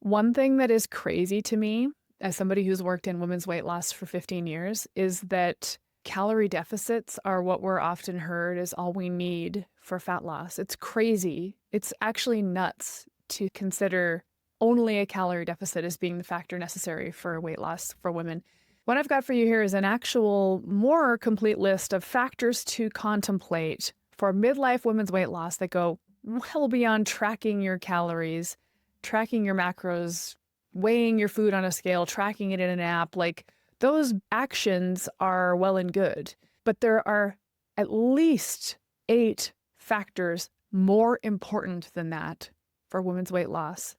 One thing that is crazy to me, as somebody who's worked in women's weight loss for 15 years, is that calorie deficits are what we're often heard as all we need for fat loss. It's crazy. It's actually nuts to consider only a calorie deficit as being the factor necessary for weight loss for women. What I've got for you here is an actual more complete list of factors to contemplate for midlife women's weight loss that go well beyond tracking your calories, tracking your macros, weighing your food on a scale, tracking it in an app. Like, those actions are well and good, but there are at least 8 factors more important than that for women's weight loss.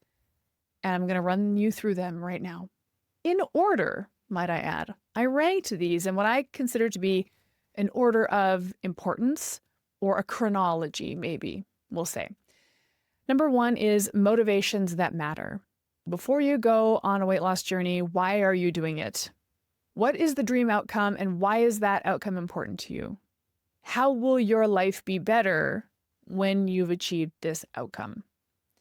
And I'm going to run you through them right now. In order, might I add. I ranked these in what I consider to be an order of importance, or a chronology, maybe we'll say. Number 1 is motivations that matter. Before you go on a weight loss journey, why are you doing it? What is the dream outcome, and why is that outcome important to you? How will your life be better when you've achieved this outcome?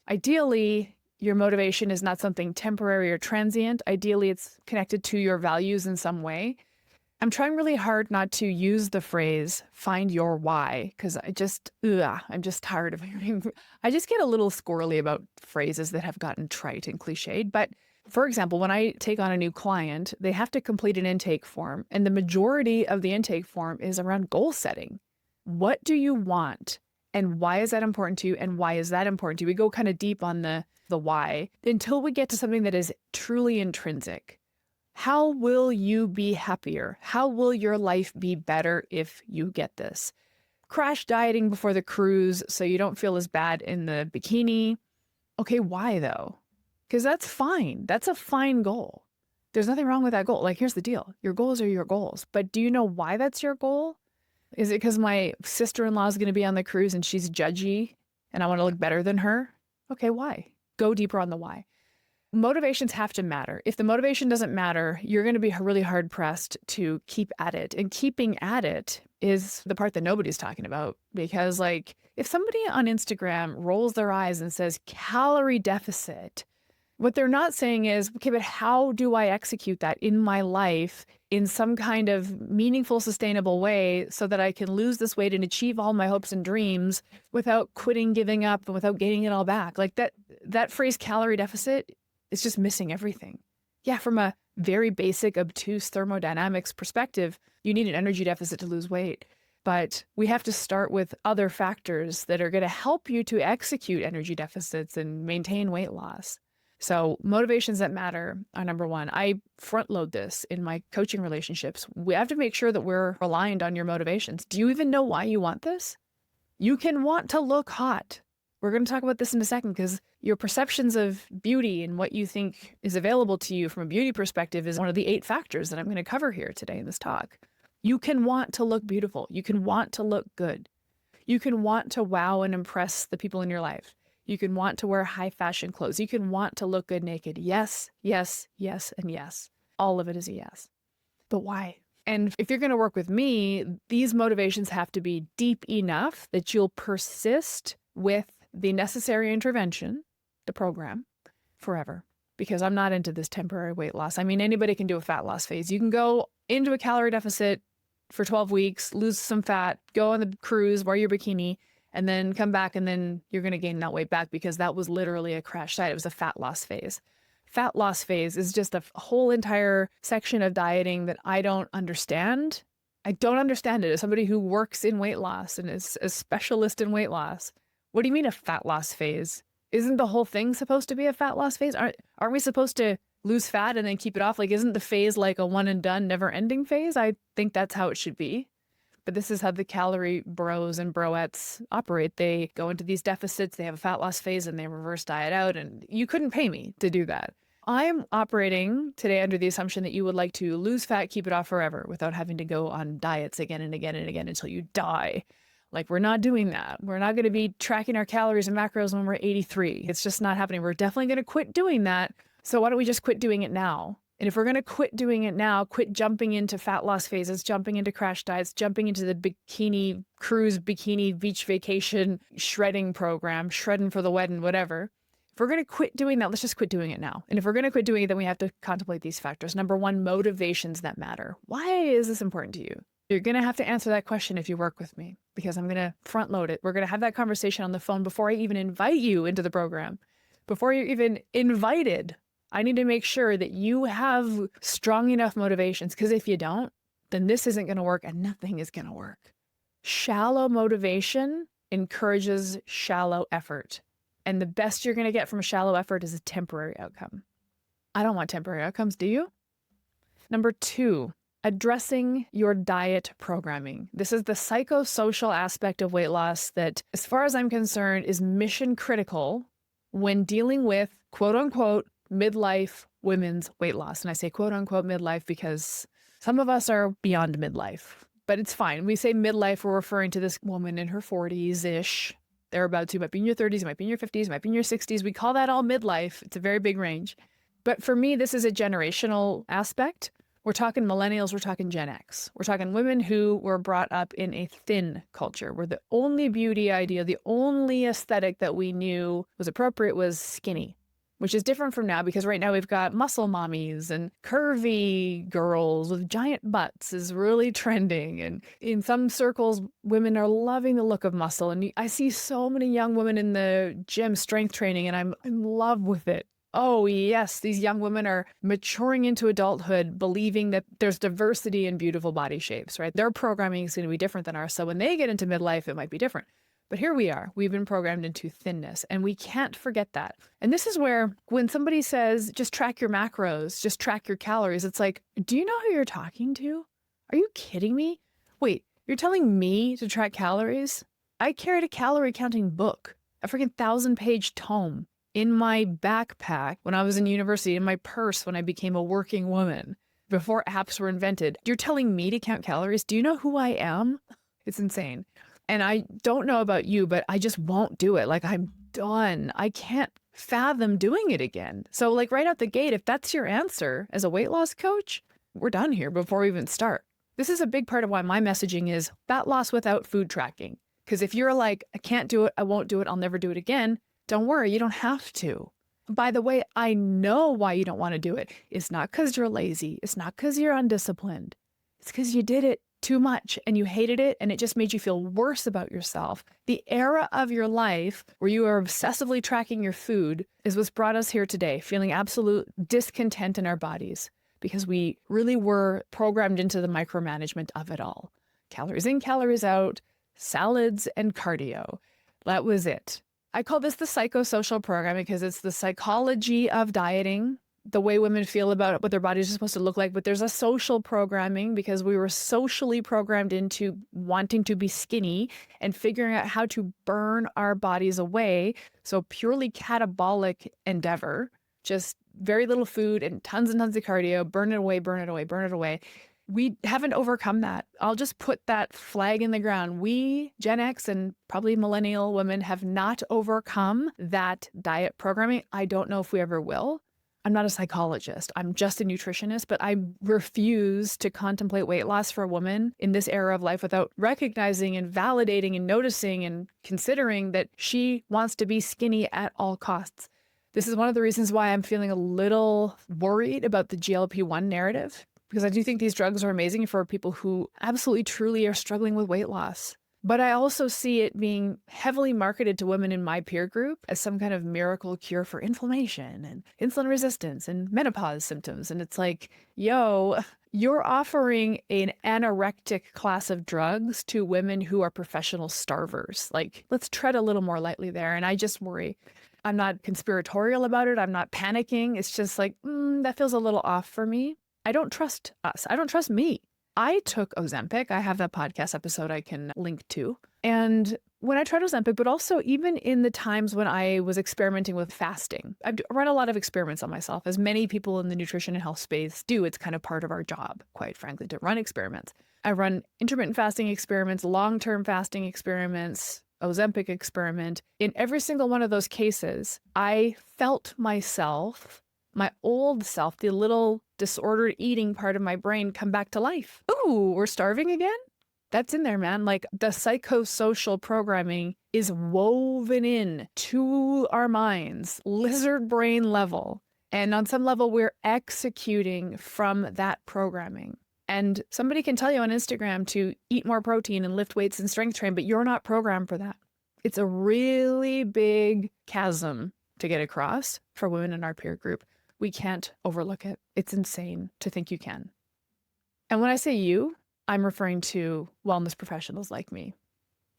Ideally, your motivation is not something temporary or transient. Ideally, it's connected to your values in some way. I'm trying really hard not to use the phrase find your why, because I'm just tired of hearing. I just get a little squirrely about phrases that have gotten trite and cliched. But for example, when I take on a new client, they have to complete an intake form, and the majority of the intake form is around goal setting. What do you want? And why is that important to you? And why is that important to you? We go kind of deep on the why until we get to something that is truly intrinsic. How will you be happier? How will your life be better if you get this? Crash dieting before the cruise so you don't feel as bad in the bikini. Okay, why though? Because that's fine. That's a fine goal. There's nothing wrong with that goal. Like, here's the deal. Your goals are your goals. But do you know why that's your goal? Is it because my sister-in-law is going to be on the cruise and she's judgy and I want to look better than her? Okay, why? Go deeper on the why. Motivations have to matter. If the motivation doesn't matter, you're going to be really hard pressed to keep at it. And keeping at it is the part that nobody's talking about. Because, like, if somebody on Instagram rolls their eyes and says calorie deficit, what they're not saying is, okay, but how do I execute that in my life in some kind of meaningful, sustainable way so that I can lose this weight and achieve all my hopes and dreams without quitting, giving up, and without gaining it all back? Like, that phrase calorie deficit, it's just missing everything. Yeah, from a very basic, obtuse thermodynamics perspective, you need an energy deficit to lose weight. But we have to start with other factors that are going to help you to execute energy deficits and maintain weight loss. So motivations that matter are number 1. I front load this in my coaching relationships. We have to make sure that we're aligned on your motivations. Do you even know why you want this? You can want to look hot. We're going to talk about this in a second, because your perceptions of beauty and what you think is available to you from a beauty perspective is one of the 8 factors that I'm going to cover here today in this talk. You can want to look beautiful. You can want to look good. You can want to wow and impress the people in your life. You can want to wear high fashion clothes. You can want to look good naked. Yes, yes, yes, and yes. All of it is a yes. But why? And if you're going to work with me, these motivations have to be deep enough that you'll persist with the necessary intervention, the program, forever. Because I'm not into this temporary weight loss. I mean, anybody can do a fat loss phase. You can go into a calorie deficit for 12 weeks, lose some fat, go on the cruise, wear your bikini, and then come back, and then you're going to gain that weight back, because that was literally a crash diet. It was a fat loss phase. Fat loss phase is just a whole entire section of dieting that I don't understand. I don't understand it as somebody who works in weight loss and is a specialist in weight loss. What do you mean a fat loss phase? Isn't the whole thing supposed to be a fat loss phase? Aren't we supposed to lose fat and then keep it off? Like, isn't the phase like a one and done, never ending phase? I think that's how it should be. But this is how the calorie bros and broettes operate. They go into these deficits, they have a fat loss phase, and they reverse diet out. And you couldn't pay me to do that. I'm operating today under the assumption that you would like to lose fat, keep it off forever without having to go on diets again and again and again until you die. Like, we're not doing that. We're not going to be tracking our calories and macros when we're 83. It's just not happening. We're definitely going to quit doing that. So why don't we just quit doing it now? And if we're going to quit doing it now, quit jumping into fat loss phases, jumping into crash diets, jumping into the bikini-cruise, bikini beach vacation shredding program, shredding for the wedding, whatever. If we're going to quit doing that, let's just quit doing it now. And if we're going to quit doing it, then we have to contemplate these factors. Number one, motivations that matter. Why is this important to you? You're going to have to answer that question if you work with me, because I'm going to front load it. We're going to have that conversation on the phone before I even invite you into the program. Before you're even invited, I need to make sure that you have strong enough motivations, because if you don't, then this isn't going to work and nothing is going to work. Shallow motivation encourages shallow effort. And the best you're going to get from a shallow effort is a temporary outcome. I don't want temporary outcomes, do you? Number two, addressing your diet programming. This is the psychosocial aspect of weight loss that, as far as I'm concerned, is mission critical when dealing with quote unquote midlife women's weight loss. And I say quote unquote midlife because some of us are beyond midlife, but it's fine. We say midlife, we're referring to this woman in her 40s-ish. Thereabouts. You might be in your 30s, you might be in your 50s, you might be in your 60s. We call that all midlife. It's a very big range. But for me, this is a generational aspect. We're talking millennials, we're talking Gen X. We're talking women who were brought up in a thin culture where the only beauty idea, the only aesthetic that we knew was appropriate was skinny, which is different from now because right now we've got muscle mommies and curvy girls with giant butts is really trending. And in some circles, women are loving the look of muscle. And I see so many young women in the gym strength training and I'm in love with it. Oh yes, these young women are maturing into adulthood, believing that there's diversity in beautiful body shapes, right? Their programming is going to be different than ours. So when they get into midlife, it might be different. But here we are, we've been programmed into thinness and we can't forget that. And this is where when somebody says, just track your macros, just track your calories, it's like, do you know who you're talking to? Are you kidding me? Wait, you're telling me to track calories? I carried a calorie counting book, a freaking 1,000-page tome in my backpack when I was in university, in my purse when I became a working woman, before apps were invented. You're telling me to count calories? Do you know who I am? It's insane. And I don't know about you, but I just won't do it. Like I'm done. I can't fathom doing it again. So like right out the gate, if that's your answer as a weight loss coach, we're done here before we even start. This is a big part of why my messaging is fat loss without food tracking. Because if you're like, I can't do it, I won't do it, I'll never do it again, don't worry, you don't have to. By the way, I know why you don't want to do it. It's not because you're lazy. It's not because you're undisciplined. It's because you did it too much and you hated it and it just made you feel worse about yourself. The era of your life where you are obsessively tracking your food is what's brought us here today, feeling absolute discontent in our bodies because we really were programmed into the micromanagement of it all. Calories in, calories out, salads and cardio. That was it. I call this the psychosocial program because it's the psychology of dieting, the way women feel about what their bodies are supposed to look like. But there's a social programming because we were socially programmed into wanting to be skinny and figuring out how to burn our bodies away. So purely catabolic endeavor, just very little food and tons of cardio, burn it away, burn it away, burn it away. We haven't overcome that. I'll just put that flag in the ground. We, Gen X and probably millennial women, have not overcome that diet programming. I don't know if we ever will. I'm not a psychologist. I'm just a nutritionist, but I refuse to contemplate weight loss for a woman in this era of life without recognizing and validating and noticing and considering that she wants to be skinny at all costs. This is one of the reasons why I'm feeling a little worried about the GLP-1 narrative. Because I do think these drugs are amazing for people who absolutely truly are struggling with weight loss. But I also see it being heavily marketed to women in my peer group as some kind of miracle cure for inflammation and insulin resistance and menopause symptoms. And it's like, yo, you're offering an anorectic class of drugs to women who are professional starvers. Like, let's tread a little more lightly there. And I just worry. I'm not conspiratorial about it. I'm not panicking. It's just like, that feels a little off for me. I don't trust us. I don't trust me. I took Ozempic. I have that podcast episode I can link to. And when I tried Ozempic, but also even in the times when I was experimenting with fasting, I've run a lot of experiments on myself, as many people in the nutrition and health space do. It's kind of part of our job, quite frankly, to run experiments. I run intermittent fasting experiments, long-term fasting experiments, Ozempic experiment. In every single one of those cases, I felt myself, my old self, the little disordered eating part of my brain come back to life. Ooh, we're starving again? That's in there, man. Like the psychosocial programming is woven in to our minds, lizard brain level. And on some level, we're executing from that programming. And somebody can tell you on Instagram to eat more protein and lift weights and strength train, but you're not programmed for that. It's a really big chasm to get across for women in our peer group. We can't overlook it. It's insane to think you can. And when I say you, I'm referring to wellness professionals like me,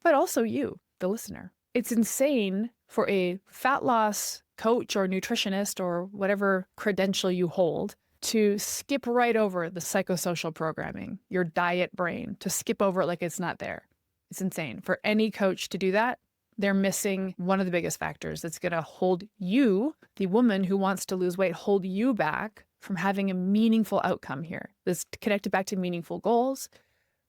but also you, the listener. It's insane for a fat loss coach or nutritionist or whatever credential you hold to skip right over the psychosocial programming, your diet brain, to skip over it like it's not there. It's insane. For any coach to do that, they're missing one of the biggest factors that's going to hold you, the woman who wants to lose weight, hold you back from having a meaningful outcome here. That's connected back to meaningful goals,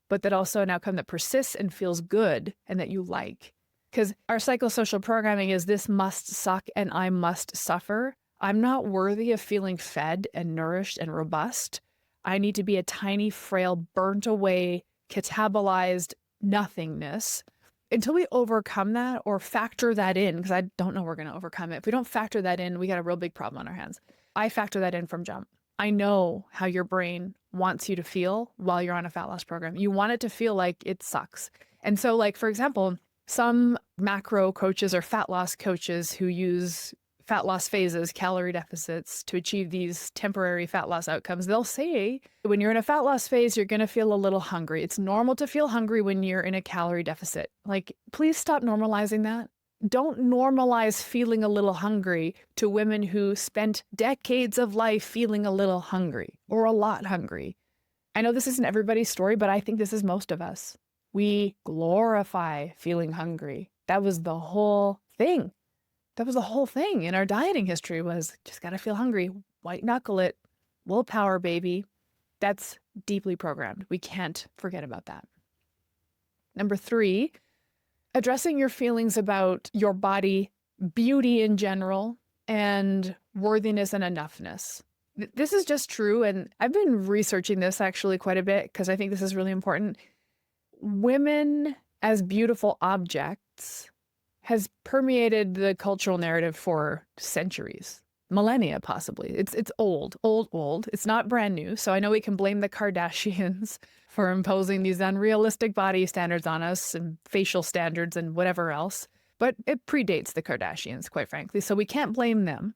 but that also an outcome that persists and feels good and that you like. Because our psychosocial programming is this must suck and I must suffer. I'm not worthy of feeling fed and nourished and robust. I need to be a tiny, frail, burnt away, catabolized nothingness. Until we overcome that or factor that in, because I don't know we're going to overcome it. If we don't factor that in, we got a real big problem on our hands. I factor that in from jump. I know how your brain wants you to feel while you're on a fat loss program. You want it to feel like it sucks. And so like, for example, some macro coaches or fat loss coaches who use fat loss phases, calorie deficits to achieve these temporary fat loss outcomes, they'll say when you're in a fat loss phase, you're going to feel a little hungry. It's normal to feel hungry when you're in a calorie deficit. Like, please stop normalizing that. Don't normalize feeling a little hungry to women who spent decades of life feeling a little hungry or a lot hungry. I know this isn't everybody's story, but I think this is most of us. We glorify feeling hungry. That was the whole thing. That was the whole thing in our dieting history was just got to feel hungry, white knuckle it, willpower, baby. That's deeply programmed. We can't forget about that. Number 3, addressing your feelings about your body, beauty in general, and worthiness and enoughness. This is just true. And I've been researching this actually quite a bit because I think this is really important. Women as beautiful objects has permeated the cultural narrative for centuries, millennia possibly. It's old. It's not brand new. So I know we can blame the Kardashians for imposing these unrealistic body standards on us and facial standards and whatever else. But it predates the Kardashians, quite frankly. So we can't blame them.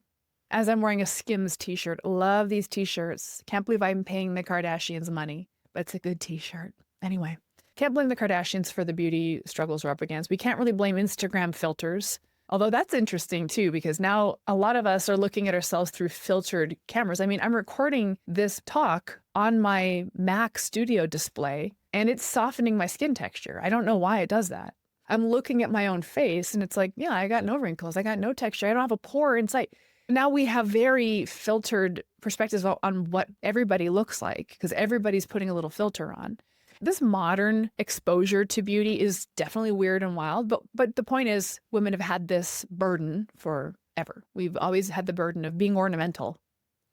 As I'm wearing a Skims t-shirt, love these t-shirts. Can't believe I'm paying the Kardashians money, but it's a good t-shirt. Anyway. Can't blame the Kardashians for the beauty struggles we're up against. We can't really blame Instagram filters, although that's interesting too, because now a lot of us are looking at ourselves through filtered cameras. I mean, I'm recording this talk on my Mac studio display and it's softening my skin texture. I don't know why it does that. I'm looking at my own face and it's like, yeah, I got no wrinkles. I got no texture. I don't have a pore in sight. Now we have very filtered perspectives on what everybody looks like because everybody's putting a little filter on. This modern exposure to beauty is definitely weird and wild, but the point is women have had this burden forever. We've always had the burden of being ornamental.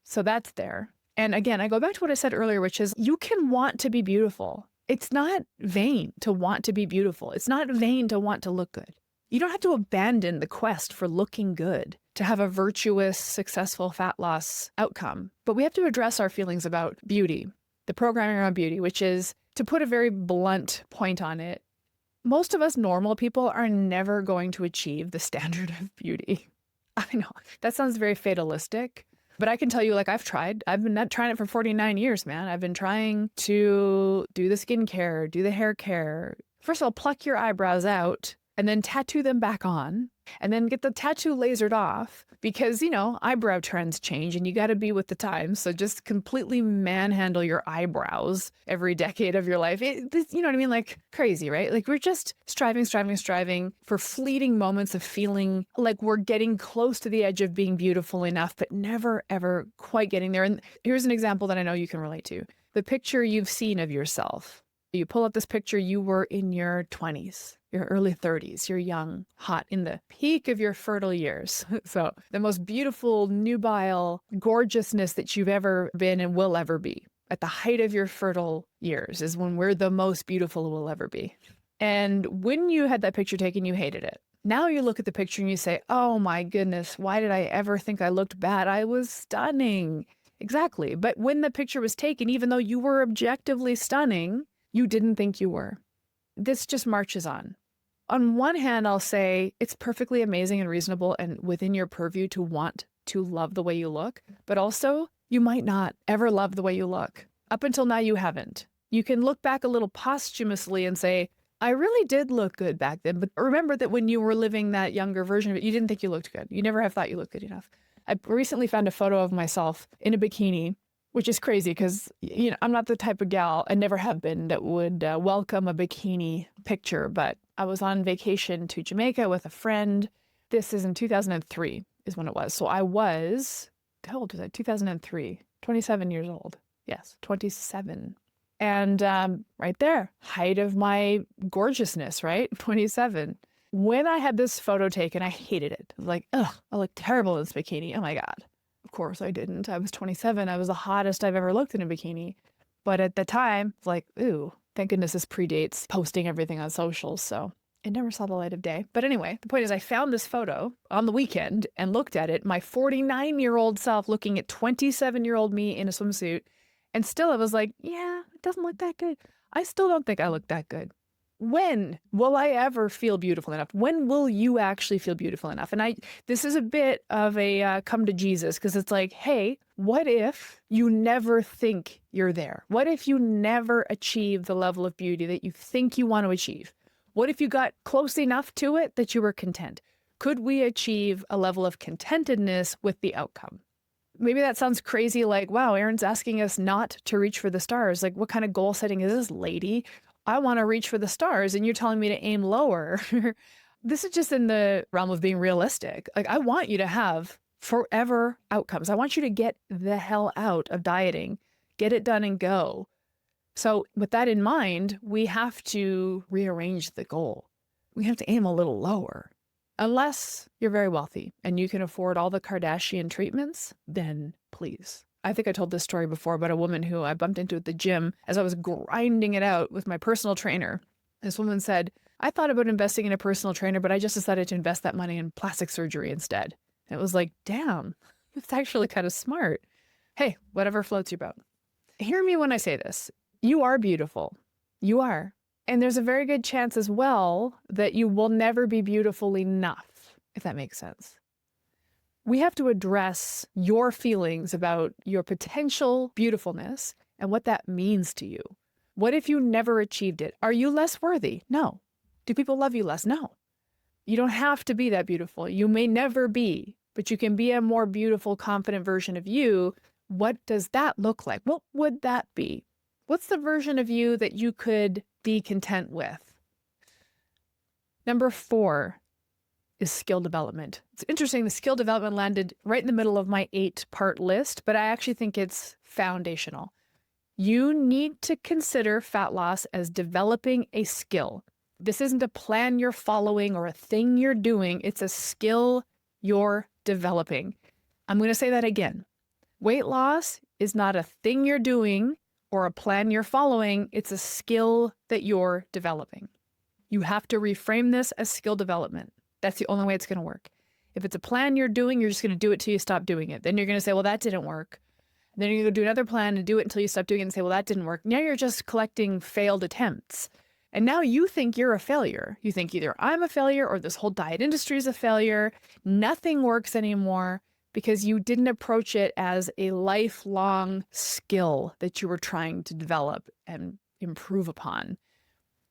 So that's there. And again, I go back to what I said earlier, which is you can want to be beautiful. It's not vain to want to be beautiful. It's not vain to want to look good. You don't have to abandon the quest for looking good to have a virtuous, successful fat loss outcome. But we have to address our feelings about beauty, the programming around beauty, which is, to put a very blunt point on it, most of us normal people are never going to achieve the standard of beauty. I know that sounds very fatalistic, but I can tell you, like, I've tried. I've been trying it for 49 years, man. I've been trying to do the skincare, do the hair care. First of all, pluck your eyebrows out and then tattoo them back on and then get the tattoo lasered off because, you know, eyebrow trends change and you got to be with the times. So just completely manhandle your eyebrows every decade of your life. You know what I mean? Like crazy, right? Like we're just striving for fleeting moments of feeling like we're getting close to the edge of being beautiful enough, but never, ever quite getting there. And here's an example that I know you can relate to. The picture you've seen of yourself. You pull up this picture, you were in your 20s, your early 30s, you're young, hot, in the peak of your fertile years. So the most beautiful, nubile gorgeousness that you've ever been and will ever be. at the height of your fertile years is when we're the most beautiful we'll ever be. And when you had that picture taken, you hated it. Now you look at the picture and you say, oh my goodness, why did I ever think I looked bad? I was stunning. Exactly. But when the picture was taken, even though you were objectively stunning, you didn't think you were. This just marches on. On one hand, I'll say it's perfectly amazing and reasonable and within your purview to want to love the way you look, but also you might not ever love the way you look. Up until now, you haven't. You can look back a little posthumously and say, I really did look good back then, but remember that when you were living that younger version of it, you didn't think you looked good. You never have thought you looked good enough. I recently found a photo of myself in a bikini, which is crazy because, I'm not the type of gal, and never have been, that would welcome a bikini picture. But I was on vacation to Jamaica with a friend. This is in 2003 is when it was. So I was, how old was I? 2003, 27 years old. Yes, 27. And right there, height of my gorgeousness, right? 27. When I had this photo taken, I hated it. I was like, ugh, I look terrible in this bikini. Oh my God. Of course I didn't. I was 27. I was the hottest I've ever looked in a bikini. But at the time, it's like, ooh, thank goodness this predates posting everything on socials. So it never saw the light of day. But anyway, the point is I found this photo on the weekend and looked at it. My 49-year-old self looking at 27-year-old me in a swimsuit. And still I was like, yeah, it doesn't look that good. I still don't think I look that good. When will I ever feel beautiful enough? When will you actually feel beautiful enough? And this is a bit of a come to Jesus, because it's like, hey, what if you never think you're there? What if you never achieve the level of beauty that you think you want to achieve? What if you got close enough to it that you were content? Could we achieve a level of contentedness with the outcome? Maybe that sounds crazy, like, wow, Erin's asking us not to reach for the stars. Like, what kind of goal setting is this, lady? I want to reach for the stars and you're telling me to aim lower. This is just in the realm of being realistic. Like, I want you to have forever outcomes. I want you to get the hell out of dieting, get it done and go. So with that in mind, we have to rearrange the goal. We have to aim a little lower. Unless you're very wealthy and you can afford all the Kardashian treatments, then please. I think I told this story before about a woman who I bumped into at the gym as I was grinding it out with my personal trainer. This woman said, I thought about investing in a personal trainer, but I just decided to invest that money in plastic surgery instead. And it was like, damn, it's actually kind of smart. Hey, whatever floats your boat. Hear me when I say this. You are beautiful. You are. And there's a very good chance as well that you will never be beautiful enough, if that makes sense. We have to address your feelings about your potential beautifulness and what that means to you. What if you never achieved it? Are you less worthy? No. Do people love you less? No. You don't have to be that beautiful. You may never be, but you can be a more beautiful, confident version of you. What does that look like? What would that be? What's the version of you that you could be content with? Number 4 is skill development. It's interesting, the skill development landed right in the middle of my 8-part list, but I actually think it's foundational. You need to consider fat loss as developing a skill. This isn't a plan you're following or a thing you're doing. It's a skill you're developing. I'm going to say that again. Weight loss is not a thing you're doing or a plan you're following. It's a skill that you're developing. You have to reframe this as skill development. That's the only way it's going to work. If it's a plan you're doing, you're just going to do it till you stop doing it. Then you're going to say, well, that didn't work. And then you're going to do another plan and do it until you stop doing it and say, well, that didn't work. Now you're just collecting failed attempts. And now you think you're a failure. You think either I'm a failure or this whole diet industry is a failure. Nothing works anymore because you didn't approach it as a lifelong skill that you were trying to develop and improve upon.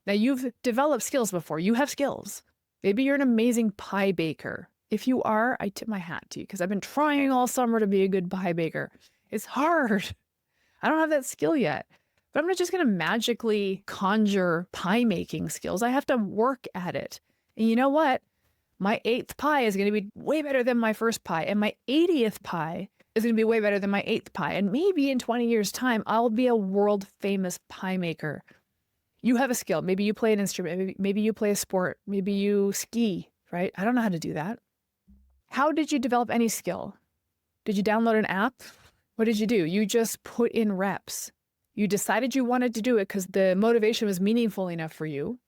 Now you've developed skills before. You have skills. Maybe you're an amazing pie baker. If you are, I tip my hat to you because I've been trying all summer to be a good pie baker. It's hard. I don't have that skill yet, but I'm not just going to magically conjure pie making skills. I have to work at it. And you know what? My 8th pie is going to be way better than my first pie. And my 80th pie is going to be way better than my 8th pie. And maybe in 20 years' time, I'll be a world famous pie maker. You have a skill. Maybe you play an instrument. Maybe you play a sport. Maybe you ski, right? I don't know how to do that. How did you develop any skill? Did you download an app? What did you do? You just put in reps. You decided you wanted to do it because the motivation was meaningful enough for you.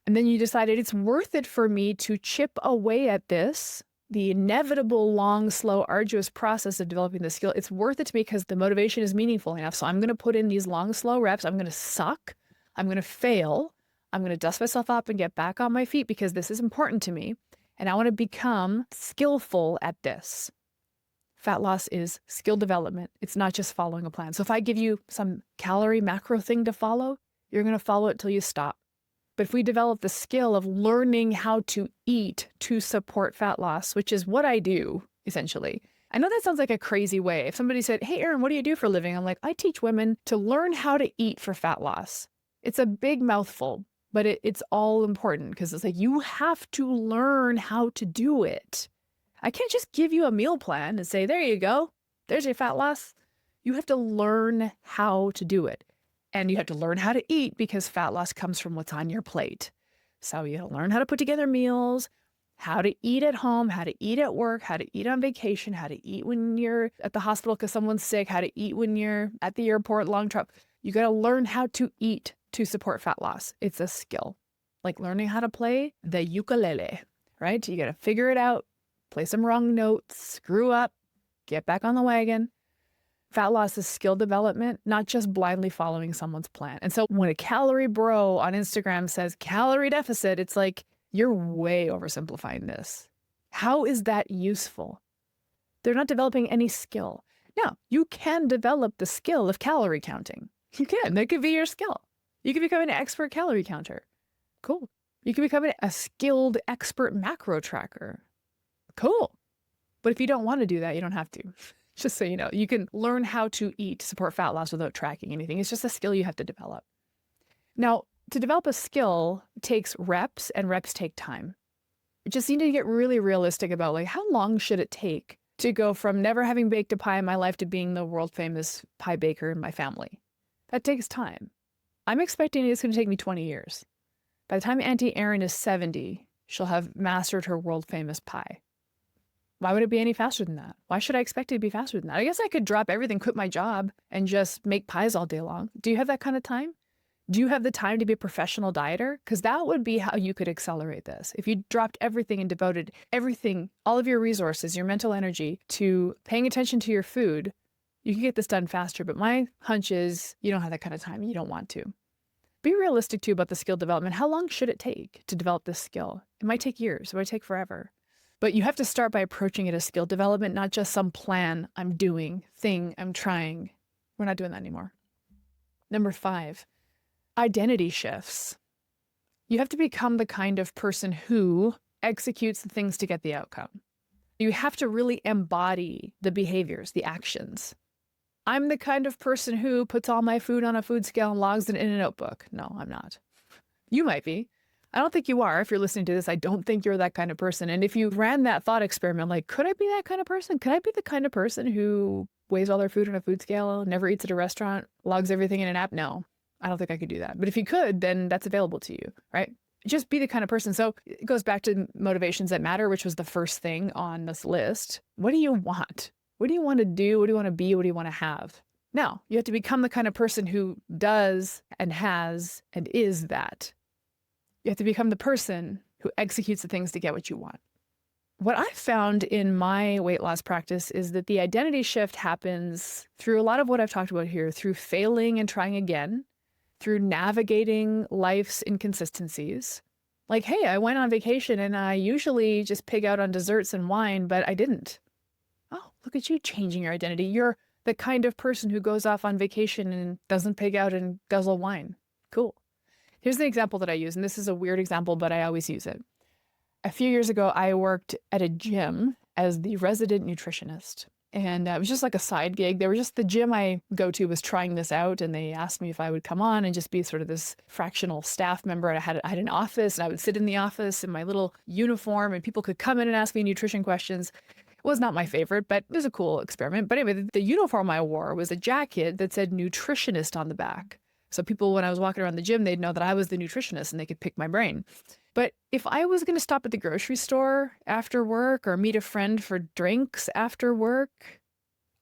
And then you decided it's worth it for me to chip away at this, the inevitable, long, slow, arduous process of developing the skill. It's worth it to me because the motivation is meaningful enough. So I'm going to put in these long, slow reps. I'm going to suck. I'm going to fail. I'm going to dust myself up and get back on my feet because this is important to me. And I want to become skillful at this. Fat loss is skill development. It's not just following a plan. So if I give you some calorie macro thing to follow, you're going to follow it till you stop. But if we develop the skill of learning how to eat to support fat loss, which is what I do, essentially. I know that sounds like a crazy way. If somebody said, hey, Erin, what do you do for a living? I'm like, I teach women to learn how to eat for fat loss. It's a big mouthful, but it's all important because it's like you have to learn how to do it. I can't just give you a meal plan and say, there you go. There's your fat loss. You have to learn how to do it. And you have to learn how to eat because fat loss comes from what's on your plate. So you have to learn how to put together meals, how to eat at home, how to eat at work, how to eat on vacation, how to eat when you're at the hospital because someone's sick, how to eat when you're at the airport, long trip. You got to learn how to eat to support fat loss. It's a skill, like learning how to play the ukulele, right? You got to figure it out, play some wrong notes, screw up, get back on the wagon. Fat loss is skill development, not just blindly following someone's plan. And so when a calorie bro on Instagram says calorie deficit, it's like, you're way oversimplifying this. How is that useful? They're not developing any skill. Now, you can develop the skill of calorie counting. You can. That could be your skill. You can become an expert calorie counter. Cool. You can become a skilled expert macro tracker. Cool. But if you don't want to do that, you don't have to. Just so you know, you can learn how to eat to support fat loss without tracking anything. It's just a skill you have to develop. Now, to develop a skill takes reps, and reps take time. You just need to get really realistic about like how long should it take to go from never having baked a pie in my life to being the world famous pie baker in my family. That takes time. I'm expecting it's going to take me 20 years. By the time Auntie Erin is 70, she'll have mastered her world famous pie. Why would it be any faster than that? Why should I expect it to be faster than that? I guess I could drop everything, quit my job, and just make pies all day long. Do you have that kind of time? Do you have the time to be a professional dieter? Because that would be how you could accelerate this. If you dropped everything and devoted everything, all of your resources, your mental energy to paying attention to your food, you can get this done faster. But my hunch is you don't have that kind of time. You don't want to. Be realistic too about the skill development. How long should it take to develop this skill? It might take years. It might take forever. But you have to start by approaching it as skill development, not just some plan I'm doing, thing I'm trying. We're not doing that anymore. Number 5, identity shifts. You have to become the kind of person who executes the things to get the outcome. You have to really embody the behaviors, the actions. I'm the kind of person who puts all my food on a food scale and logs it in a notebook. No, I'm not. You might be. I don't think you are. If you're listening to this, I don't think you're that kind of person. And if you ran that thought experiment, like, could I be that kind of person? Could I be the kind of person who weighs all their food on a food scale, never eats at a restaurant, logs everything in an app? No, I don't think I could do that. But if you could, then that's available to you, right? Just be the kind of person. So it goes back to motivations that matter, which was the first thing on this list. What do you want? What do you want to do? What do you want to be? What do you want to have? Now, you have to become the kind of person who does and has and is that. You have to become the person who executes the things to get what you want. What I've found in my weight loss practice is that the identity shift happens through a lot of what I've talked about here, through failing and trying again, through navigating life's inconsistencies. Like, hey, I went on vacation and I usually just pig out on desserts and wine, but I didn't. Oh, look at you changing your identity. You're the kind of person who goes off on vacation and doesn't pig out and guzzle wine. Cool. Here's the example that I use, and this is a weird example, but I always use it. A few years ago, I worked at a gym as the resident nutritionist, and it was just like a side gig. They were just the gym I go to was trying this out, and they asked me if I would come on and just be sort of this fractional staff member. I had an office, and I would sit in the office in my little uniform, and people could come in and ask me nutrition questions. It was not my favorite, but it was a cool experiment. But anyway, the uniform I wore was a jacket that said nutritionist on the back. So people, when I was walking around the gym, they'd know that I was the nutritionist and they could pick my brain. But if I was going to stop at the grocery store after work or meet a friend for drinks after work,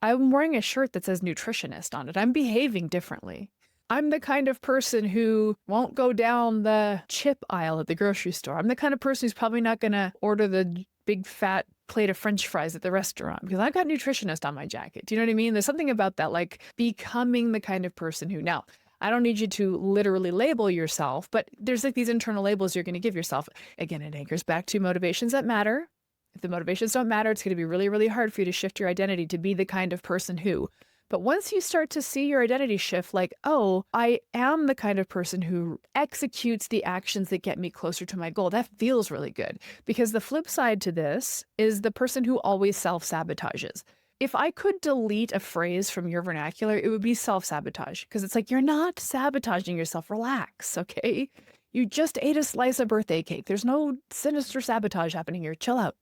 I'm wearing a shirt that says nutritionist on it. I'm behaving differently. I'm the kind of person who won't go down the chip aisle at the grocery store. I'm the kind of person who's probably not going to order the big fat plate of French fries at the restaurant because I've got nutritionist on my jacket. Do you know what I mean? There's something about that, like becoming the kind of person who, now, I don't need you to literally label yourself, but there's like these internal labels you're going to give yourself. Again, it anchors back to motivations that matter. If the motivations don't matter, it's going to be really, really hard for you to shift your identity to be the kind of person who. But once you start to see your identity shift, like, oh, I am the kind of person who executes the actions that get me closer to my goal, that feels really good. Because the flip side to this is the person who always self-sabotages. If I could delete a phrase from your vernacular, it would be self-sabotage. Because it's like, you're not sabotaging yourself. Relax, okay? You just ate a slice of birthday cake. There's no sinister sabotage happening here. Chill out.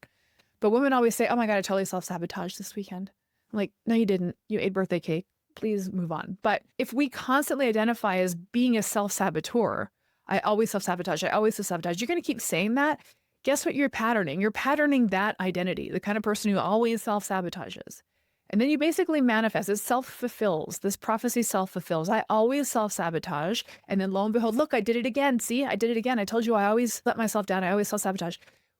But women always say, oh my God, I totally self-sabotaged this weekend. I'm like, no, you didn't. You ate birthday cake. Please move on. But if we constantly identify as being a self-saboteur, I always self-sabotage, I always self-sabotage, you're going to keep saying that. Guess what you're patterning? You're patterning that identity, the kind of person who always self-sabotages. And then you basically manifest, it self-fulfills. This prophecy self-fulfills. I always self-sabotage. And then lo and behold, look, I did it again. See, I did it again. I told you I always let myself down. I always self-sabotage.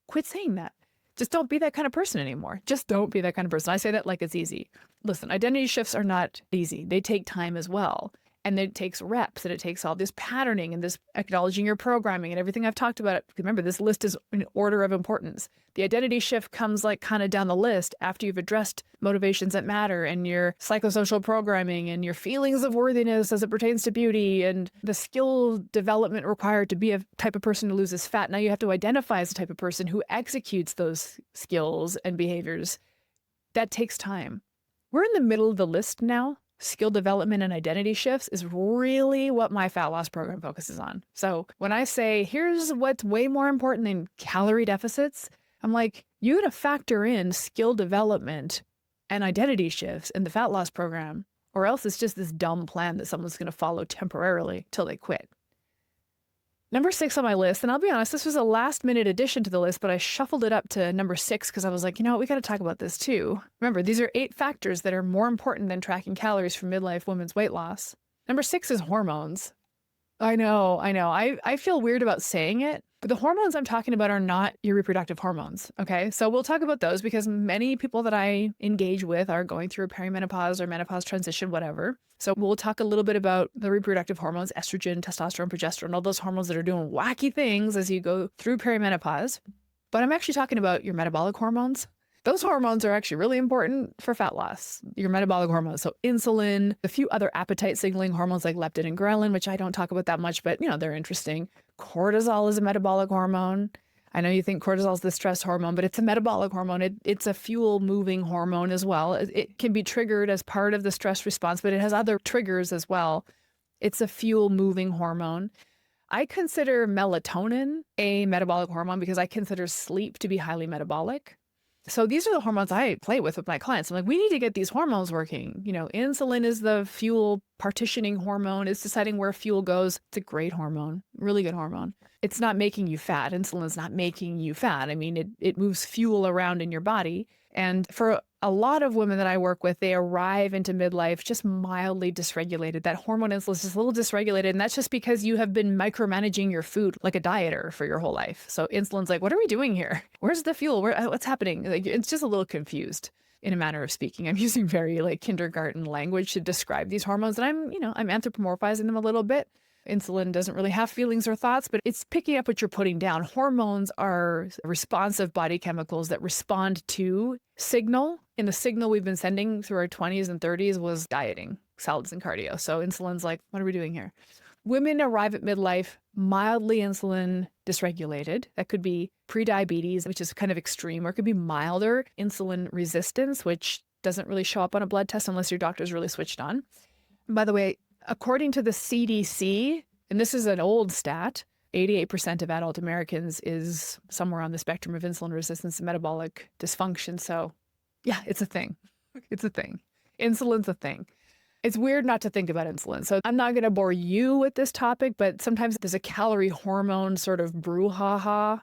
Quit saying that. Just don't be that kind of person anymore. Just don't be that kind of person. I say that like it's easy. Listen, identity shifts are not easy. They take time as well. And it takes reps and it takes all this patterning and this acknowledging your programming and everything I've talked about. Remember, this list is in order of importance. The identity shift comes like kind of down the list after you've addressed motivations that matter and your psychosocial programming and your feelings of worthiness as it pertains to beauty and the skill development required to be a type of person who loses fat. Now you have to identify as a type of person who executes those skills and behaviors. That takes time. We're in the middle of the list now. Skill development and identity shifts is really what my fat loss program focuses on. So when I say, here's what's way more important than calorie deficits, I'm like, you got to factor in skill development and identity shifts in the fat loss program, or else it's just this dumb plan that someone's going to follow temporarily till they quit. Number 6 on my list, and I'll be honest, this was a last minute addition to the list, but I shuffled it up to number 6 because I was like, you know what, we got to talk about this too. Remember, these are 8 factors that are more important than tracking calories for midlife women's weight loss. Number 6 is hormones. I know. I feel weird about saying it, but the hormones I'm talking about are not your reproductive hormones, okay? So we'll talk about those because many people that I engage with are going through a perimenopause or menopause transition, whatever. So we'll talk a little bit about the reproductive hormones, estrogen, testosterone, progesterone, all those hormones that are doing wacky things as you go through perimenopause. But I'm actually talking about your metabolic hormones. Those hormones are actually really important for fat loss, your metabolic hormones. So insulin, a few other appetite signaling hormones like leptin and ghrelin, which I don't talk about that much, but they're interesting. Cortisol is a metabolic hormone. I know you think cortisol is the stress hormone, but it's a metabolic hormone. It's a fuel moving hormone as well. It can be triggered as part of the stress response, but it has other triggers as well. It's a fuel moving hormone. I consider melatonin a metabolic hormone because I consider sleep to be highly metabolic. So these are the hormones I play with my clients. I'm like, we need to get these hormones working. Insulin is the fuel partitioning hormone. It's deciding where fuel goes. It's a great hormone, really good hormone. It's not making you fat. Insulin is not making you fat. I mean, it moves fuel around in your body. And for a lot of women that I work with, they arrive into midlife just mildly dysregulated. That hormone insulin is just a little dysregulated. And that's just because you have been micromanaging your food like a dieter for your whole life. So insulin's like, what are we doing here? Where's the fuel? What's happening? Like, it's just a little confused in a manner of speaking. I'm using very kindergarten language to describe these hormones. And I'm anthropomorphizing them a little bit. Insulin doesn't really have feelings or thoughts, but it's picking up what you're putting down. Hormones are responsive body chemicals that respond to signal. And the signal we've been sending through our 20s and 30s was dieting, salads and cardio. So insulin's like, what are we doing here? Women arrive at midlife mildly insulin dysregulated. That could be prediabetes, which is kind of extreme, or it could be milder insulin resistance, which doesn't really show up on a blood test unless your doctor's really switched on. And by the way, according to the CDC, and this is an old stat, 88% of adult Americans is somewhere on the spectrum of insulin resistance and metabolic dysfunction. So yeah, it's a thing. It's a thing. Insulin's a thing. It's weird not to think about insulin. So I'm not going to bore you with this topic, but sometimes there's a calorie hormone sort of brouhaha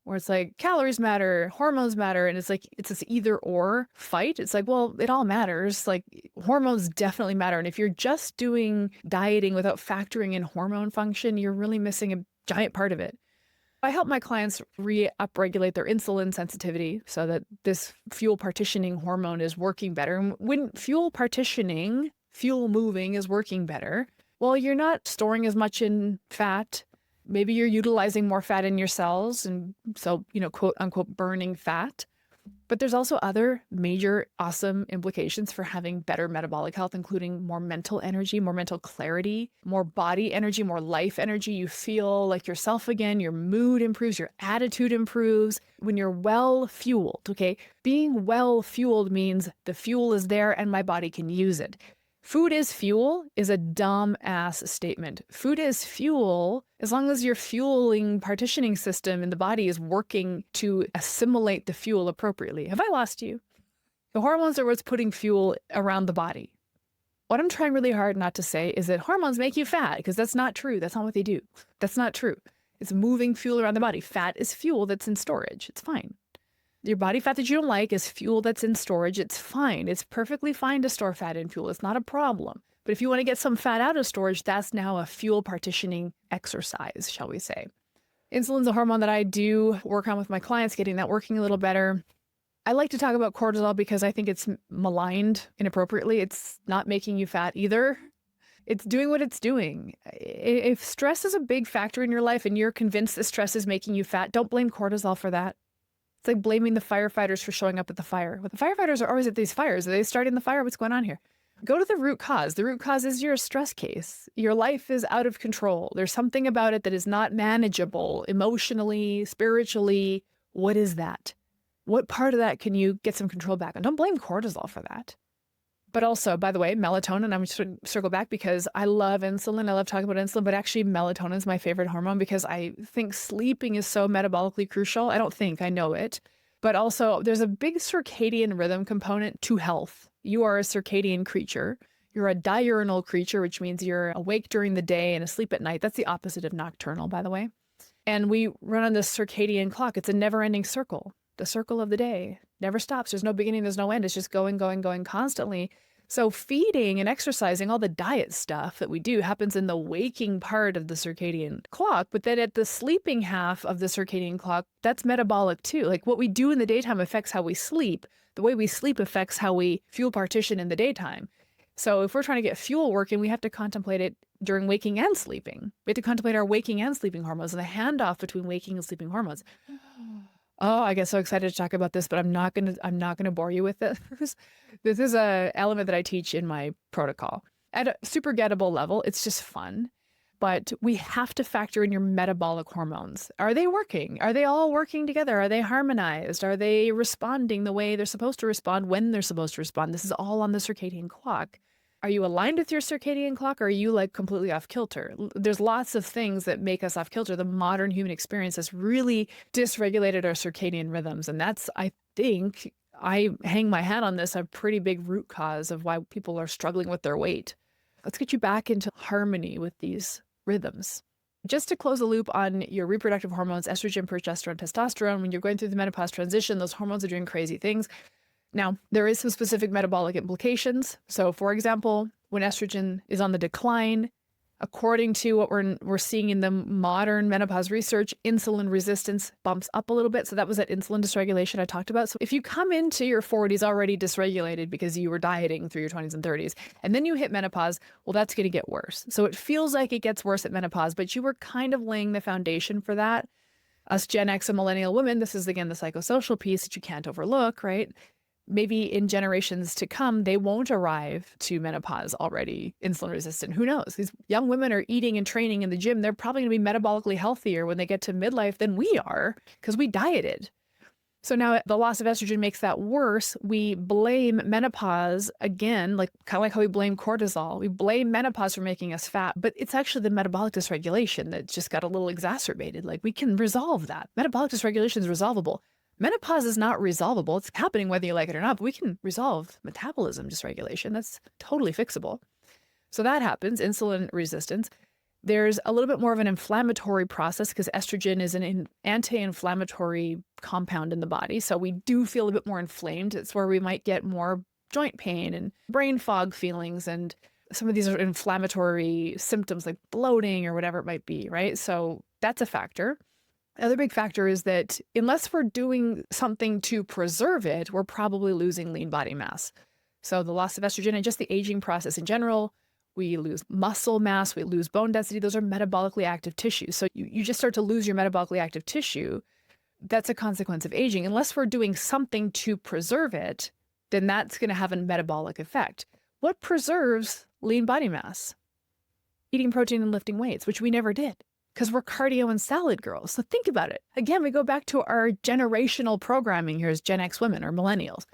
where it's like calories matter, hormones matter, and it's like it's this either or fight. It's like, well, it all matters. Like hormones definitely matter. And if you're just doing dieting without factoring in hormone function, you're really missing a giant part of it. I help my clients upregulate their insulin sensitivity so that this fuel partitioning hormone is working better. And when fuel partitioning, fuel moving is working better, well, you're not storing as much in fat. Maybe you're utilizing more fat in your cells. And so, quote unquote, burning fat. But there's also other major awesome implications for having better metabolic health, including more mental energy, more mental clarity, more body energy, more life energy. You feel like yourself again, your mood improves, your attitude improves when you're well fueled, okay? Being well fueled means the fuel is there and my body can use it. Food is fuel is a dumb ass statement. Food is fuel as long as your fueling partitioning system in the body is working to assimilate the fuel appropriately. Have I lost you? The hormones are what's putting fuel around the body. What I'm trying really hard not to say is that hormones make you fat, because that's not true. That's not what they do. That's not true. It's moving fuel around the body. Fat is fuel that's in storage. It's fine. Your body fat that you don't like is fuel that's in storage. It's fine. It's perfectly fine to store fat in fuel. It's not a problem. But if you want to get some fat out of storage, that's now a fuel partitioning exercise, shall we say. Insulin's a hormone that I do work on with my clients, getting that working a little better. I like to talk about cortisol because I think it's maligned inappropriately. It's not making you fat either. It's doing what it's doing. If stress is a big factor in your life and you're convinced that stress is making you fat, don't blame cortisol for that. It's like blaming the firefighters for showing up at the fire. Well, the firefighters are always at these fires. Are they starting the fire? What's going on here? Go to the root cause. The root cause is you're a stress case. Your life is out of control. There's something about it that is not manageable emotionally, spiritually. What is that? What part of that can you get some control back on? Don't blame cortisol for that. But also, by the way, melatonin, I'm just going to circle back because I love insulin. I love talking about insulin, but actually melatonin is my favorite hormone because I think sleeping is so metabolically crucial. I don't think, I know it. But also there's a big circadian rhythm component to health. You are a circadian creature. You're a diurnal creature, which means you're awake during the day and asleep at night. That's the opposite of nocturnal, by the way. And we run on this circadian clock. It's a never-ending circle. The circle of the day never stops. There's no beginning, there's no end. It's just going, going, going constantly. So feeding and exercising, all the diet stuff that we do happens in the waking part of the circadian clock. But then at the sleeping half of the circadian clock, that's metabolic too. Like what we do in the daytime affects how we sleep. The way we sleep affects how we fuel partition in the daytime. So if we're trying to get fuel working, we have to contemplate it during waking and sleeping. We have to contemplate our waking and sleeping hormones and the handoff between waking and sleeping hormones. Oh, I get so excited to talk about this, but I'm not gonna bore you with this. This is a element that I teach in my protocol. At a super gettable level, it's just fun. But we have to factor in your metabolic hormones. Are they working? Are they all working together? Are they harmonized? Are they responding the way they're supposed to respond when they're supposed to respond? This is all on the circadian clock. Are you aligned with your circadian clock or are you like completely off kilter? There's lots of things that make us off kilter. The modern human experience has really dysregulated our circadian rhythms. And that's, I think, I hang my hat on this, a pretty big root cause of why people are struggling with their weight. Let's get you back into harmony with these rhythms. Just to close the loop on your reproductive hormones, estrogen, progesterone, testosterone, when you're going through the menopause transition, those hormones are doing crazy things. Now, there is some specific metabolic implications. So, for example, when estrogen is on the decline, according to what we're seeing in the modern menopause research, insulin resistance bumps up a little bit. So that was that insulin dysregulation I talked about. So if you come into your 40s already dysregulated because you were dieting through your 20s and 30s, and then you hit menopause, well, that's going to get worse. So it feels like it gets worse at menopause, but you were kind of laying the foundation for that. Us Gen X and millennial women, this is again the psychosocial piece that you can't overlook, right? Maybe in generations to come, they won't arrive to menopause already insulin resistant. Who knows? These young women are eating and training in the gym. They're probably going to be metabolically healthier when they get to midlife than we are because we dieted. So now the loss of estrogen makes that worse. We blame menopause again, like kind of like how we blame cortisol. We blame menopause for making us fat, but it's actually the metabolic dysregulation that just got a little exacerbated. Like we can resolve that. Metabolic dysregulation is resolvable. Menopause is not resolvable. It's happening whether you like it or not, but we can resolve metabolism dysregulation. That's totally fixable. So that happens, insulin resistance. There's a little bit more of an inflammatory process because estrogen is an anti-inflammatory compound in the body. So we do feel a bit more inflamed. It's where we might get more joint pain and brain fog feelings. And some of these are inflammatory symptoms like bloating or whatever it might be, right? So that's a factor. The other big factor is that unless we're doing something to preserve it, we're probably losing lean body mass. So the loss of estrogen and just the aging process in general, we lose muscle mass, we lose bone density. Those are metabolically active tissues. So you just start to lose your metabolically active tissue. That's a consequence of aging. Unless we're doing something to preserve it, then that's going to have a metabolic effect. What preserves lean body mass? Eating protein and lifting weights, which we never did because we're cardio and salad girls. So think about it. Again, we go back to our generational programming here as Gen X women or millennials.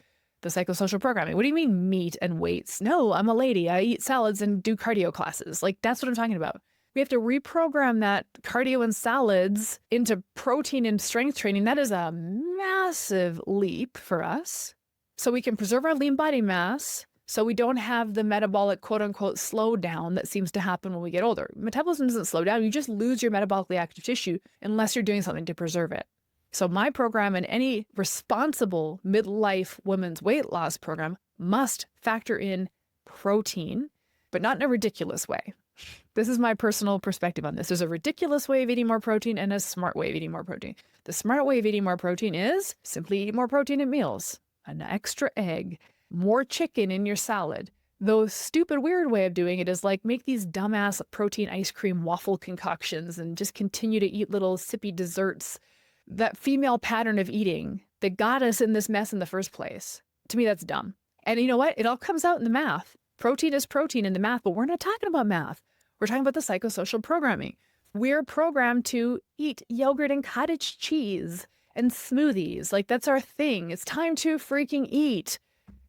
The psychosocial programming. What do you mean meat and weights? No, I'm a lady. I eat salads and do cardio classes. Like that's what I'm talking about. We have to reprogram that cardio and salads into protein and strength training. That is a massive leap for us. So we can preserve our lean body mass so we don't have the metabolic quote unquote slowdown that seems to happen when we get older. Metabolism doesn't slow down. You just lose your metabolically active tissue unless you're doing something to preserve it. So my program and any responsible midlife women's weight loss program must factor in protein, but not in a ridiculous way. This is my personal perspective on this. There's a ridiculous way of eating more protein and a smart way of eating more protein. The smart way of eating more protein is simply eat more protein at meals, an extra egg, more chicken in your salad. The stupid, weird way of doing it is like make these dumbass protein ice cream waffle concoctions and just continue to eat little sippy desserts. That female pattern of eating that got us in this mess in the first place. To me, that's dumb. And you know what? It all comes out in the math. Protein is protein in the math, but we're not talking about math. We're talking about the psychosocial programming. We're programmed to eat yogurt and cottage cheese and smoothies. Like that's our thing. It's time to freaking eat.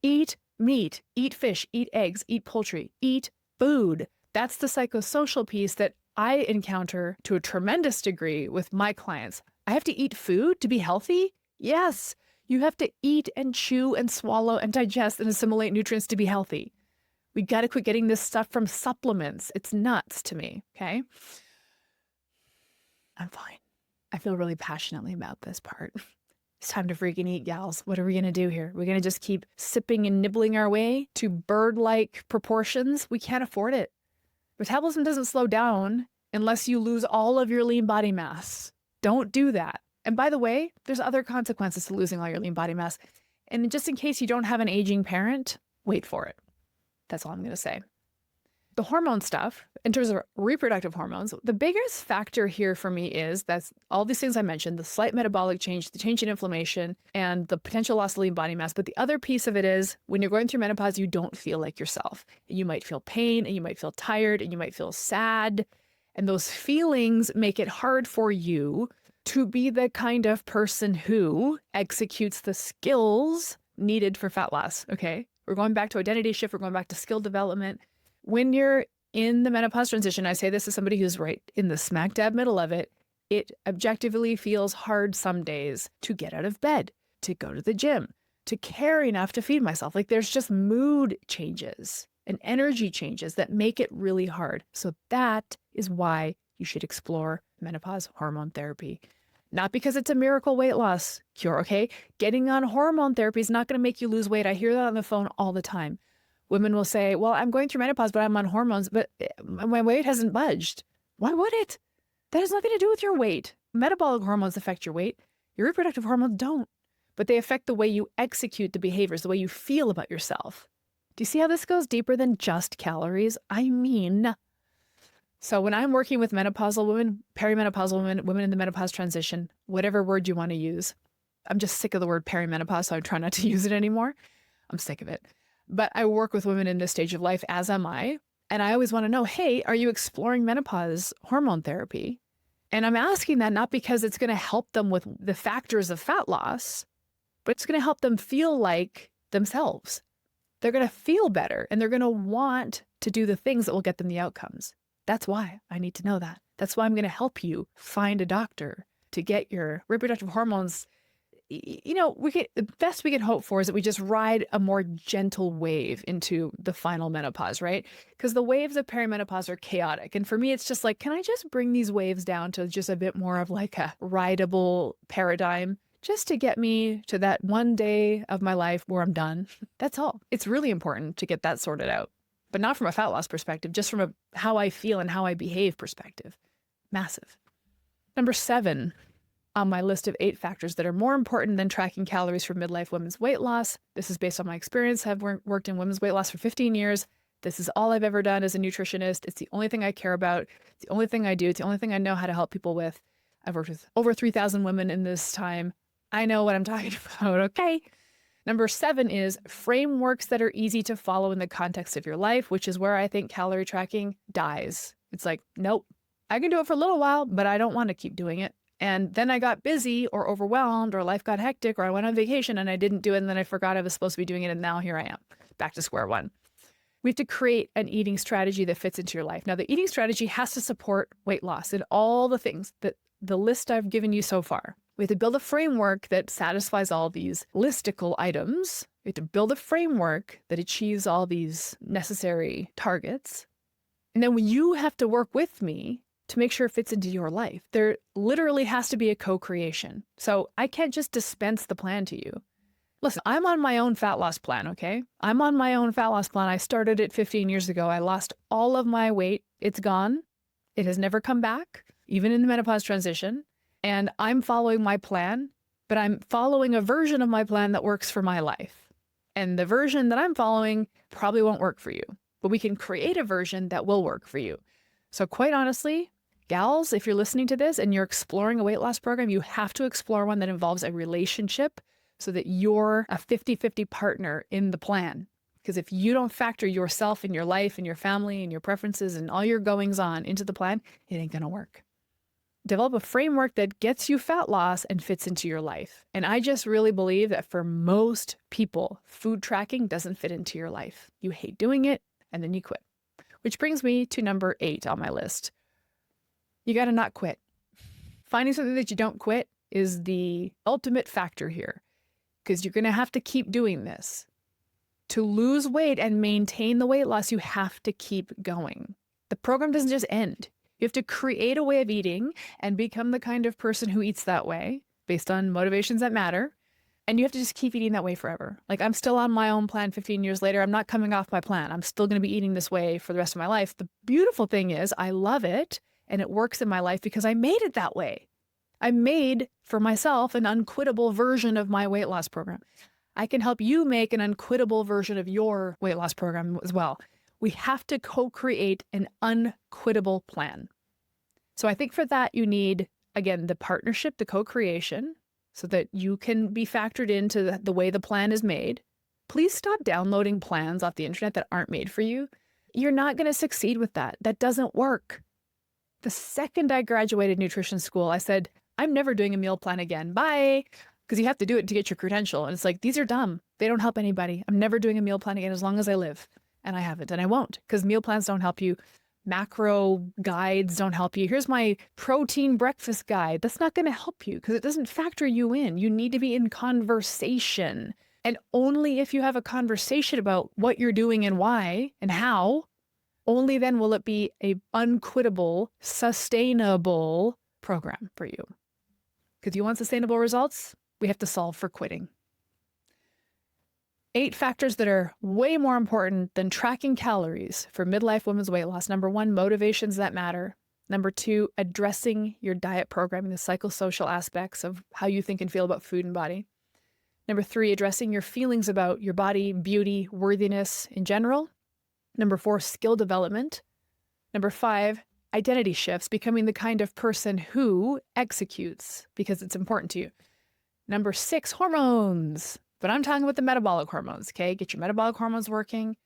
Eat meat, eat fish, eat eggs, eat poultry, eat food. That's the psychosocial piece that I encounter to a tremendous degree with my clients. I have to eat food to be healthy? Yes. You have to eat and chew and swallow and digest and assimilate nutrients to be healthy. We got to quit getting this stuff from supplements. It's nuts to me, okay? I'm fine. I feel really passionately about this part. It's time to freaking eat, gals. What are we going to do here? We're going to just keep sipping and nibbling our way to bird-like proportions? We can't afford it. Metabolism doesn't slow down unless you lose all of your lean body mass. Don't do that. And by the way, there's other consequences to losing all your lean body mass. And just in case you don't have an aging parent, wait for it. That's all I'm going to say. The hormone stuff, in terms of reproductive hormones, the biggest factor here for me is that's all these things I mentioned, the slight metabolic change, the change in inflammation, and the potential loss of lean body mass. But the other piece of it is when you're going through menopause, you don't feel like yourself. And you might feel pain, and you might feel tired, and you might feel sad. And those feelings make it hard for you to be the kind of person who executes the skills needed for fat loss, okay? We're going back to identity shift. We're going back to skill development. When you're in the menopause transition, I say this as somebody who's right in the smack dab middle of it, it objectively feels hard some days to get out of bed, to go to the gym, to care enough to feed myself. Like there's just mood changes and energy changes that make it really hard. So that is why you should explore menopause hormone therapy. Not because it's a miracle weight loss cure, okay? Getting on hormone therapy is not going to make you lose weight. I hear that on the phone all the time. Women will say, well, I'm going through menopause, but I'm on hormones, but my weight hasn't budged. Why would it? That has nothing to do with your weight. Metabolic hormones affect your weight. Your reproductive hormones don't, but they affect the way you execute the behaviors, the way you feel about yourself. Do you see how this goes deeper than just calories? I mean, so when I'm working with menopausal women, perimenopausal women, women in the menopause transition, whatever word you want to use, I'm just sick of the word perimenopause, so I try not to use it anymore. I'm sick of it. But I work with women in this stage of life, as am I. And I always want to know, hey, are you exploring menopause hormone therapy? And I'm asking that not because it's going to help them with the factors of fat loss, but it's going to help them feel like themselves. They're going to feel better and they're going to want to do the things that will get them the outcomes. That's why I need to know that. That's why I'm going to help you find a doctor to get your reproductive hormones the best we can hope for is that we just ride a more gentle wave into the final menopause, right? Because the waves of perimenopause are chaotic. And for me, it's just like, can I just bring these waves down to just a bit more of like a rideable paradigm just to get me to that one day of my life where I'm done? That's all. It's really important to get that sorted out, but not from a fat loss perspective, just from a how I feel and how I behave perspective. Massive. Number 7 on my list of 8 factors that are more important than tracking calories for midlife women's weight loss. This is based on my experience. I've worked in women's weight loss for 15 years. This is all I've ever done as a nutritionist. It's the only thing I care about. It's the only thing I do. It's the only thing I know how to help people with. I've worked with over 3,000 women in this time. I know what I'm talking about, okay? Number 7 is frameworks that are easy to follow in the context of your life, which is where I think calorie tracking dies. It's like, nope, I can do it for a little while, but I don't want to keep doing it. And then I got busy or overwhelmed or life got hectic or I went on vacation and I didn't do it and then I forgot I was supposed to be doing it and now here I am, back to square one. We have to create an eating strategy that fits into your life. Now, the eating strategy has to support weight loss and all the things that the list I've given you so far. We have to build a framework that satisfies all these listicle items. We have to build a framework that achieves all these necessary targets. And then you have to work with me to make sure it fits into your life. There literally has to be a co-creation. So I can't just dispense the plan to you. Listen, I'm on my own fat loss plan, okay? I'm on my own fat loss plan. I started it 15 years ago. I lost all of my weight. It's gone. It has never come back, even in the menopause transition. And I'm following my plan, but I'm following a version of my plan that works for my life. And the version that I'm following probably won't work for you, but we can create a version that will work for you. So quite honestly, gals, if you're listening to this and you're exploring a weight loss program, you have to explore one that involves a relationship so that you're a 50-50 partner in the plan. Because if you don't factor yourself and your life and your family and your preferences and all your goings on into the plan, it ain't going to work. Develop a framework that gets you fat loss and fits into your life. And I just really believe that for most people, food tracking doesn't fit into your life. You hate doing it and then you quit. Which brings me to number 8 on my list. You got to not quit. Finding something that you don't quit is the ultimate factor here, because you're going to have to keep doing this. To lose weight and maintain the weight loss, you have to keep going. The program doesn't just end. You have to create a way of eating and become the kind of person who eats that way based on motivations that matter. And you have to just keep eating that way forever. Like, I'm still on my own plan 15 years later. I'm not coming off my plan. I'm still going to be eating this way for the rest of my life. The beautiful thing is I love it. And it works in my life because I made it that way. I made for myself an unquittable version of my weight loss program. I can help you make an unquittable version of your weight loss program as well. We have to co-create an unquittable plan. So I think for that, you need, again, the partnership, the co-creation, so that you can be factored into the way the plan is made. Please stop downloading plans off the internet that aren't made for you. You're not going to succeed with that. That doesn't work. The second I graduated nutrition school, I said, I'm never doing a meal plan again. Bye. Because you have to do it to get your credential. And it's like, these are dumb. They don't help anybody. I'm never doing a meal plan again as long as I live. And I haven't, and I won't, because meal plans don't help you. Macro guides don't help you. Here's my protein breakfast guide. That's not going to help you because it doesn't factor you in. You need to be in conversation. And only if you have a conversation about what you're doing and why and how, only then will it be a unquittable, sustainable program for you. Because you want sustainable results, we have to solve for quitting. 8 factors that are way more important than tracking calories for midlife women's weight loss. Number 1, motivations that matter. Number 2, addressing your diet programming, the psychosocial aspects of how you think and feel about food and body. Number 3, addressing your feelings about your body, beauty, worthiness in general. Number 4, skill development. Number 5, identity shifts, becoming the kind of person who executes because it's important to you. Number 6, hormones. But I'm talking about the metabolic hormones, okay? Get your metabolic hormones working.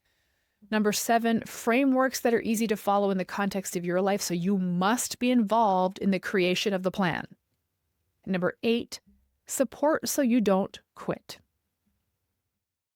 Number 7, frameworks that are easy to follow in the context of your life, so you must be involved in the creation of the plan. Number 8, support so you don't quit.